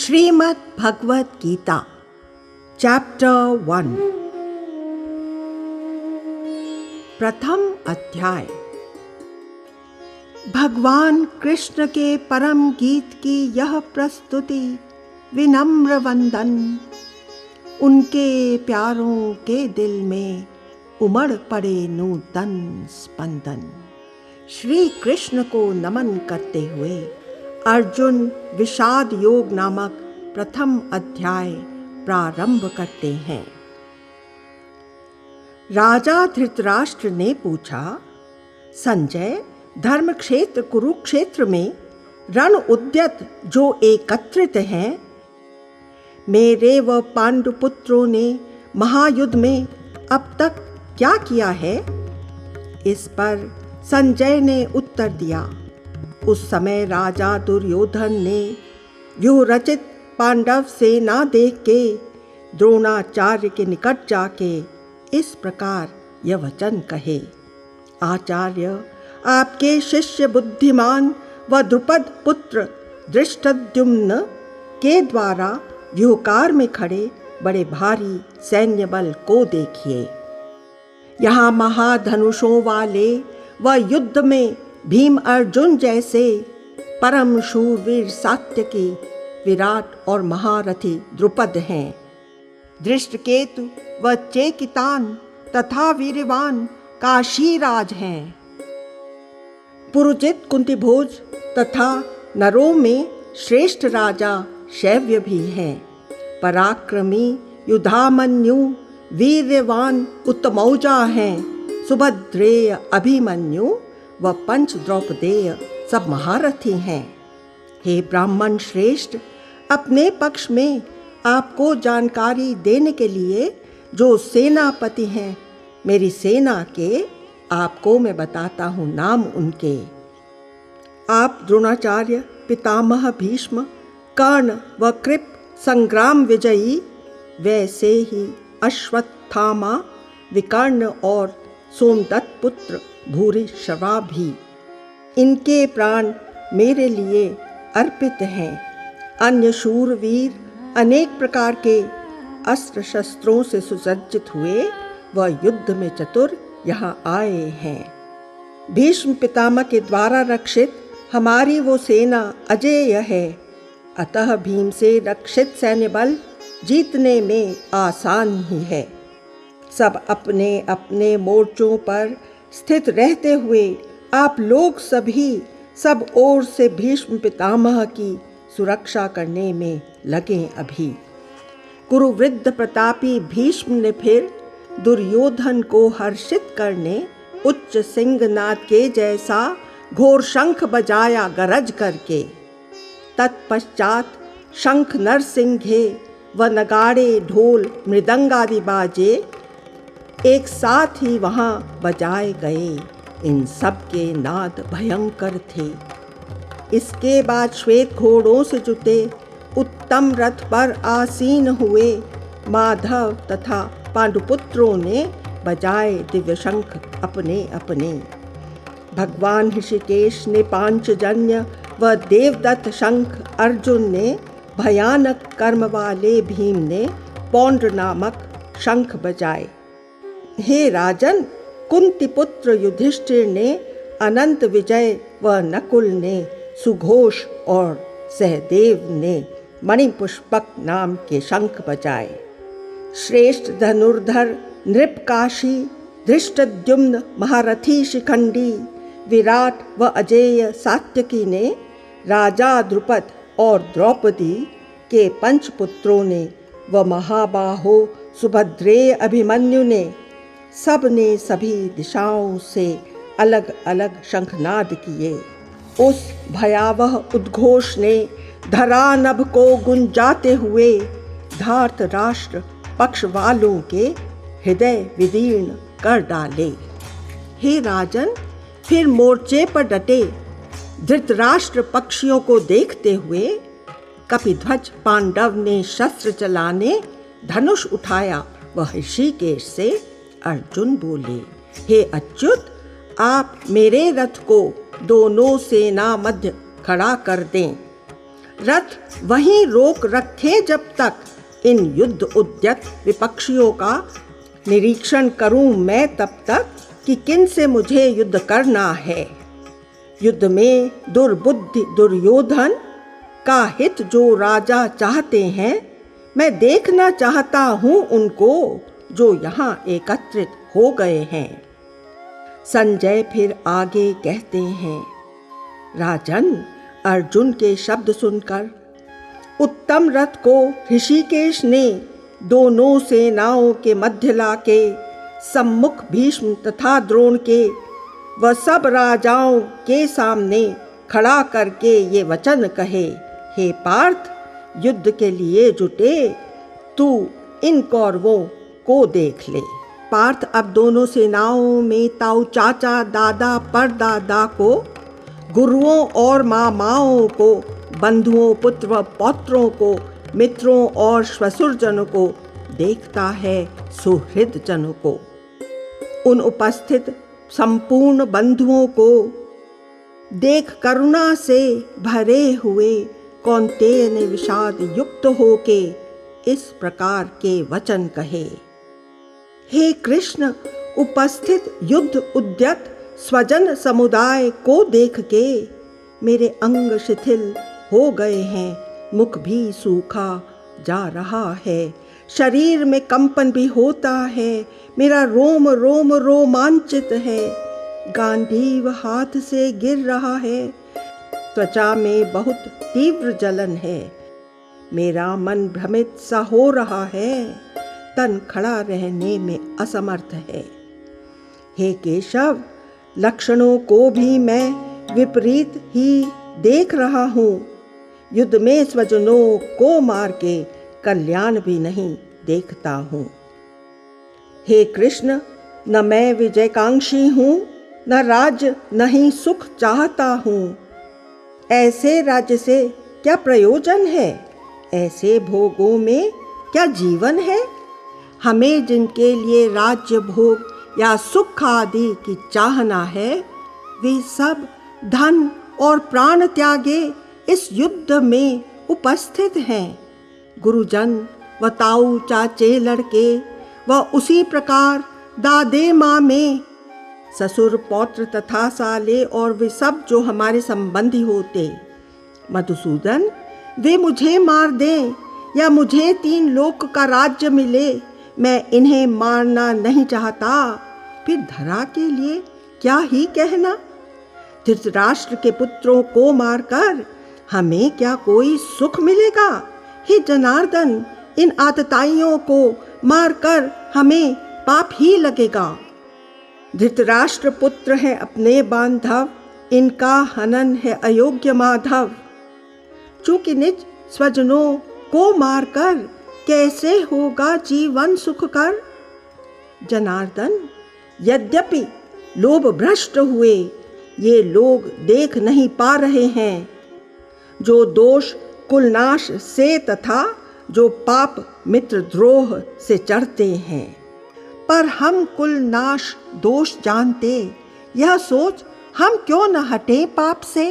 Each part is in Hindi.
श्रीमद् भगवत गीता चैप्टर 1 प्रथम अध्याय। भगवान कृष्ण के परम गीत की यह प्रस्तुति विनम्र वंदन उनके प्यारों के दिल में उमड़ पड़े नूतन स्पंदन। श्री कृष्ण को नमन करते हुए अर्जुन विषाद योग नामक प्रथम अध्याय प्रारंभ करते हैं। राजा धृतराष्ट्र ने पूछा, संजय, धर्म क्षेत्र कुरुक्षेत्र में रण उद्यत जो एकत्रित हैं, मेरे व पांडुपुत्रों ने महायुद्ध में अब तक क्या किया है? इस पर संजय ने उत्तर दिया, उस समय राजा दुर्योधन ने व्यूह रचित पांडव सेना देख के द्रोणाचार्य के निकट जाके इस प्रकार यह वचन कहे, आचार्य, आपके शिष्य बुद्धिमान व द्रुपद पुत्र धृष्टद्युम्न के द्वारा व्यूहकार में खड़े बड़े भारी सैन्य बल को देखिए। यहाँ महाधनुषों वाले व युद्ध में भीम अर्जुन जैसे परम शूरवीर सात्यकी, विराट और महारथी द्रुपद हैं। धृष्टकेतु व चेकितान तथा वीरवान काशीराज हैं। पुरुजित कुंतीभोज तथा नरों में श्रेष्ठ राजा शैव्य भी हैं। पराक्रमी युधामन्यु वीर्यवान उत्तमौजा हैं। सुभद्रेय अभिमन्यु व पंच द्रौपदेय सब महारथी हैं। हे ब्राह्मण श्रेष्ठ, अपने पक्ष में आपको जानकारी देने के लिए जो सेनापति हैं मेरी सेना के, आपको मैं बताता हूँ नाम उनके। आप द्रोणाचार्य, पितामह भीष्म, कर्ण व कृप संग्राम विजयी, वैसे ही अश्वत्थामा, विकर्ण और सोमदत्त पुत्र भूरिश्रवा भी। इनके प्राण मेरे लिए अर्पित हैं। अन्य शूरवीर अनेक प्रकार के अस्त्र शस्त्रों से सुसज्जित हुए व युद्ध में चतुर यहाँ आए हैं। भीष्म पितामह के द्वारा रक्षित हमारी वो सेना अजेय है, अतः भीम से रक्षित सैन्य बल जीतने में आसान ही है। सब अपने अपने मोर्चों पर स्थित रहते हुए आप लोग सभी सब ओर से भीष्म पितामह की सुरक्षा करने में लगे अभी। कुरुवृद्ध प्रतापी भीष्म ने फिर दुर्योधन को हर्षित करने उच्च सिंहनाद के जैसा घोर शंख बजाया गरज करके। तत्पश्चात शंख नरसिंघे व नगाड़े ढोल मृदंग आदि बाजे एक साथ ही वहाँ बजाए गए। इन सब के नाद भयंकर थे। इसके बाद श्वेत घोड़ों से जुटे उत्तम रथ पर आसीन हुए माधव तथा पांडुपुत्रों ने बजाए दिव्य शंख अपने अपने। भगवान ऋषिकेश ने पांचजन्य व देवदत्त शंख अर्जुन ने, भयानक कर्म वाले भीम ने पौंड्र नामक शंख बजाए। हे राजन, कुंती पुत्र युधिष्ठिर ने अनंत विजय व नकुल ने सुघोष और सहदेव ने मणिपुष्पक नाम के शंख बजाए। श्रेष्ठ धनुर्धर नृपकाशी, धृष्टद्युम्न महारथी शिखंडी, विराट व अजेय सात्यकी ने, राजा द्रुपद और द्रौपदी के पंचपुत्रों ने व महाबाहो सुभद्रेय अभिमन्यु ने, सब ने सभी दिशाओं से अलग अलग शंखनाद किए। उस भयावह उद्घोष ने धरा नभ को गुंजाते हुए धार्त राष्ट्र पक्ष वालों के हृदय विदीर्ण कर डाले। हे राजन, फिर मोर्चे पर डटे धृतराष्ट्र पक्षियों को देखते हुए कपिध्वज पांडव ने शस्त्र चलाने धनुष उठाया। वह ऋषिकेश से अर्जुन बोले, हे अच्युत, आप मेरे रथ को दोनों सेना मध्य खड़ा कर दें। रथ वहीं रोक रखे जब तक इन युद्ध उद्यत विपक्षियों का निरीक्षण करूं मैं तब तक कि किन से मुझे युद्ध करना है। युद्ध में दुर्बुद्धि दुर्योधन का हित जो राजा चाहते हैं, मैं देखना चाहता हूं उनको जो यहाँ एकत्रित हो गए हैं। संजय फिर आगे कहते हैं, राजन, अर्जुन के शब्द सुनकर उत्तम रथ को ऋषिकेश ने दोनों सेनाओं के मध्य लाके सम्मुख भीष्म तथा द्रोण के व सब राजाओं के सामने खड़ा करके ये वचन कहे, हे पार्थ, युद्ध के लिए जुटे तू इन कौरवों को देख ले। पार्थ अब दोनों सेनाओं में ताऊ चाचा दादा परदादा को, गुरुओं और मामाओं को, बंधुओं पुत्र व पौत्रों को, मित्रों और श्वशुरजनों को देखता है, सुहृद जनों को। उन उपस्थित संपूर्ण बंधुओं को देख करुणा से भरे हुए कौन्तेय ने विषाद युक्त होके इस प्रकार के वचन कहे, हे कृष्ण, उपस्थित युद्ध उद्यत स्वजन समुदाय को देख के मेरे अंग शिथिल हो गए हैं, मुख भी सूखा जा रहा है, शरीर में कंपन भी होता है, मेरा रोम रोम रोमांचित है, गांडीव हाथ से गिर रहा है, त्वचा में बहुत तीव्र जलन है, मेरा मन भ्रमित सा हो रहा है, तन खड़ा रहने में असमर्थ है। हे केशव, लक्षणों को भी मैं विपरीत ही देख रहा हूँ, युद्ध में स्वजनों को मार के कल्याण भी नहीं देखता हूँ। हे कृष्ण, न मैं विजयकांक्षी हूँ, न राज्य नहीं सुख चाहता हूँ। ऐसे राज्य से क्या प्रयोजन है, ऐसे भोगों में क्या जीवन है। हमें जिनके लिए राज्य भोग या सुख आदि की चाहना है, वे सब धन और प्राण त्यागे इस युद्ध में उपस्थित हैं। गुरुजन व ताऊ चाचे लड़के व उसी प्रकार दादे मामे ससुर पौत्र तथा साले और वे सब जो हमारे संबंधी होते। मधुसूदन, वे मुझे मार दें या मुझे 3 लोक का राज्य मिले, मैं इन्हें मारना नहीं चाहता, फिर धरा के लिए क्या ही कहना। धृतराष्ट्र के पुत्रों को मारकर हमें क्या कोई सुख मिलेगा। हे जनार्दन, इन आतताइयों को मारकर हमें पाप ही लगेगा। धृतराष्ट्र पुत्र है अपने बांधव, इनका हनन है अयोग्य माधव। चूंकि निज स्वजनों को मारकर कैसे होगा जीवन सुखकर। जनार्दन, यद्यपि लोभ भ्रष्ट हुए ये लोग देख नहीं पा रहे हैं, जो दोष कुलनाश से तथा जो पाप मित्र द्रोह से चढ़ते हैं। पर हम कुलनाश दोष जानते, यह सोच हम क्यों न हटे पाप से।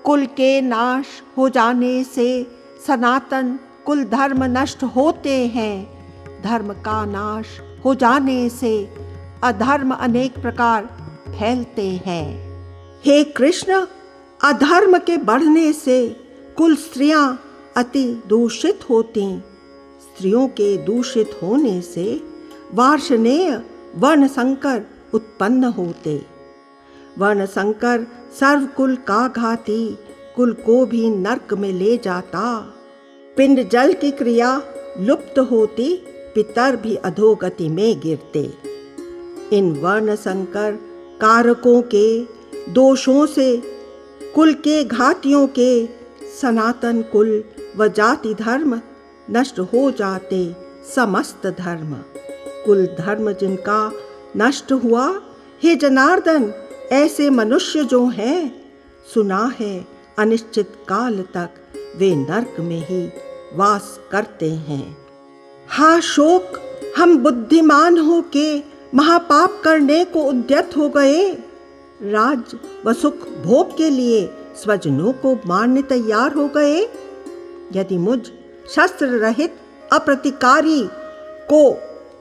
कुल के नाश हो जाने से सनातन कुल धर्म नष्ट होते हैं, धर्म का नाश हो जाने से अधर्म अनेक प्रकार फैलते हैं। हे कृष्ण, अधर्म के बढ़ने से कुल स्त्रियां अति दूषित होती, स्त्रियों के दूषित होने से वार्ष्णेय वर्ण संकर उत्पन्न होते। वर्ण संकर सर्वकुल का घाती, कुल को भी नरक में ले जाता। पिंड जल की क्रिया लुप्त होती, पितर भी अधोगति में गिरते। इन वर्ण संकर कारकों के दोषों से कुल के घातियों के सनातन कुल व जाति धर्म नष्ट हो जाते। समस्त धर्म कुल धर्म जिनका नष्ट हुआ, हे जनार्दन, ऐसे मनुष्य जो हैं, सुना है अनिश्चित काल तक वे नरक में ही वास करते हैं। हा शोक, हम बुद्धिमान हो के महापाप करने को उद्यत हो गए। राज व सुख भोग के लिए स्वजनों को मारने तैयार हो गए। यदि मुझ शस्त्र रहित अप्रतिकारी को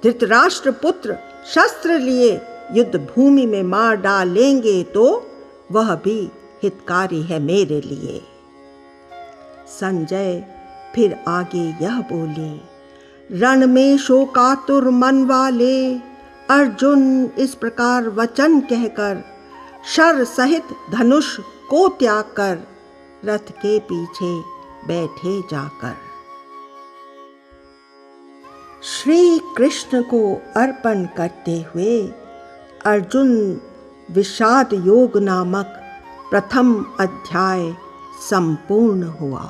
धृतराष्ट्र पुत्र शस्त्र लिए युद्ध भूमि में मार डालेंगे तो वह भी हितकारी है मेरे लिए। संजय फिर आगे यह बोले, रण में शोकातुर मन वाले अर्जुन इस प्रकार वचन कहकर शर सहित धनुष को त्याग कर रथ के पीछे बैठे जाकर। श्री कृष्ण को अर्पण करते हुए अर्जुन विषाद योग नामक प्रथम अध्याय संपूर्ण हुआ।